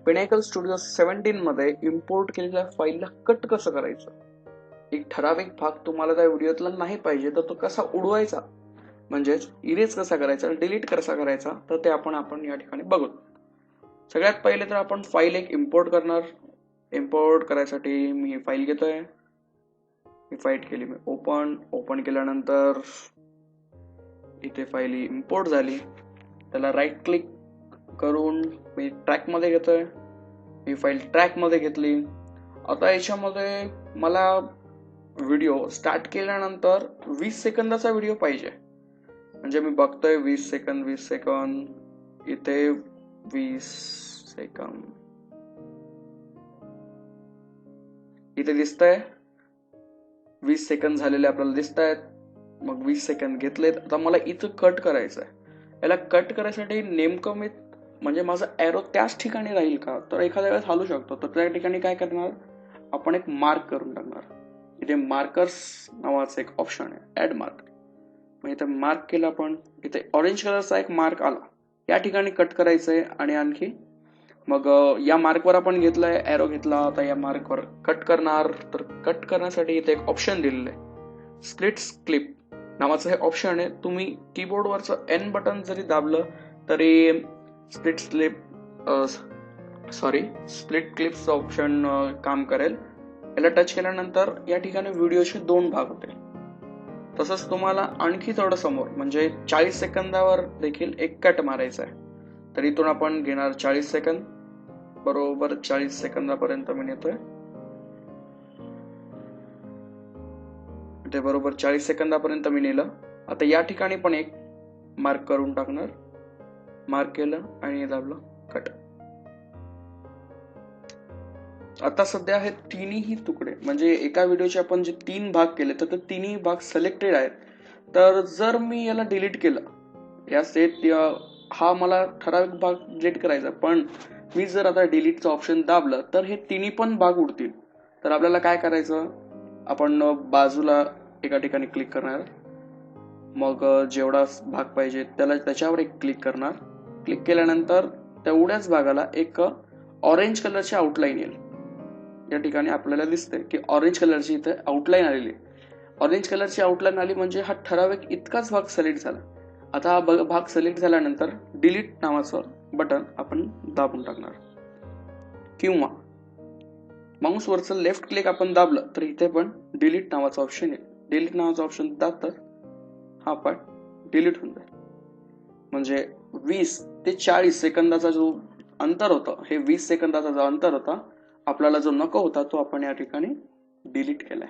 Pinnacle studio 17 मध्ये import केलेल्या फाईलला कट कसं करायचं, एक ठराविक भाग तुम्हाला त्या व्हिडिओतला नाही पाहिजे तर तो कसा उडवायचा, म्हणजेच इरेज कसा करायचा, डिलीट कसा करायचा, तर ते आपण या ठिकाणी बघू. सगळ्यात पहिले तर आपण फाईल एक इम्पोर्ट करणार. इम्पोर्ट करायसाठी मी ही फाईल घेतोय. ही फाईल केली मी ओपन केल्यानंतर इथे फाईल इम्पोर्ट झाली. त्याला राईट क्लिक करून मी ट्रॅक मध्ये घेतोय. ही फाईल ट्रॅक मध्ये घेतली. आता याच्यामध्ये मला व्हिडिओ स्टार्ट केल्यानंतर 20 सेकंदाचा व्हिडिओ पाहिजे. म्हणजे मी बघतोय 20 सेकंद इथे 20 सेकंद इथे दिसतंय. 20 सेकंद झालेले आपल्याला दिसत आहेत. मग 20 सेकंद घेतलेत. आता मला इथं कट करायचं आहे. याला कट करायसाठी नेमकं मी म्हणजे माझा एरो त्याच ठिकाणी राहील का, तर एखाद्या वेळेस हलू शकतो. तर त्या ठिकाणी काय करणार, आपण एक मार्क करून टाकणार. इथे मार्कर्स नावाचं एक ऑप्शन आहे, ऍड मार्क. मग इथे मार्क केलं आपण. इथे ऑरेंज कलरचा एक मार्क आला, या ठिकाणी कट करायचंय. आणि आणखी मग या मार्कवर आपण घेतलाय, एरो घेतला. आता या मार्कवर कट करणार. तर कट करण्यासाठी इथे एक ऑप्शन दिलेलं आहे, स्प्लिट क्लिप नावाचं हे ऑप्शन आहे. तुम्ही कीबोर्डवरचं एन बटन जरी दाबलं तरी स्प्लिट क्लिप्सचं ऑप्शन काम करेल. याला टच केल्यानंतर या ठिकाणी व्हिडिओचे 2 भाग होते. तसंच तुम्हाला आणखी थोडं समोर म्हणजे 40 सेकंदावर देखील एक कट मारायचा आहे. तर इथून आपण घेणार 40 सेकंद. बरोबर 40 सेकंदापर्यंत मी नेतोय. ते बरोबर 40 सेकंदापर्यंत मी नेलं. आता या ठिकाणी पण एक मार्क करून टाकणार. मार्क केलं आणि दाबलं कट. आता सध्या हे तिन्ही तुकडे म्हणजे एका व्हिडिओचे आपण जे 3 भाग केले तर ते तिन्ही भाग सिलेक्टेड आहेत. तर जर मी याला डिलीट केलं, हा मला ठराविक भाग डिलीट करायचा, पण मी जर आता डिलीटचं ऑप्शन दाबलं तर हे तिन्ही पण भाग उडतील. तर आपल्याला काय करायचं, आपण बाजूला एका ठिकाणी क्लिक करणार. मग जेवढा भाग पाहिजे त्याच्यावर एक क्लिक करणार. क्लिक केल्यानंतर तेवढ्याच भागाला एक ऑरेंज कलरची आउटलाईन येईल. या ठिकाणी आपल्याला दिसते की ऑरेंज कलरची इथे आउटलाईन आलेली. ऑरेंज कलरची आउटलाईन आली म्हणजे हा ठराविक इतकाच भाग सिलेक्ट झाला. आता हा भाग सिलेक्ट झाल्यानंतर डिलीट नावाचं बटन आपण दाबून टाकणार. किंवा माऊस वरचं लेफ्ट क्लिक आपण दाबलं तर इथे पण डिलीट नावाचं ऑप्शन येईल. डिलीट नावाचं ऑप्शन दाबतं हा पार्ट डिलीट होऊन जाईल. म्हणजे 20 ते 40 सेकंदाचा जो अंतर होतं, हे 20 सेकंदाचा जो अंतर होता, आपल्याला जो नको होता तो आपण या ठिकाणी डिलीट केलाय.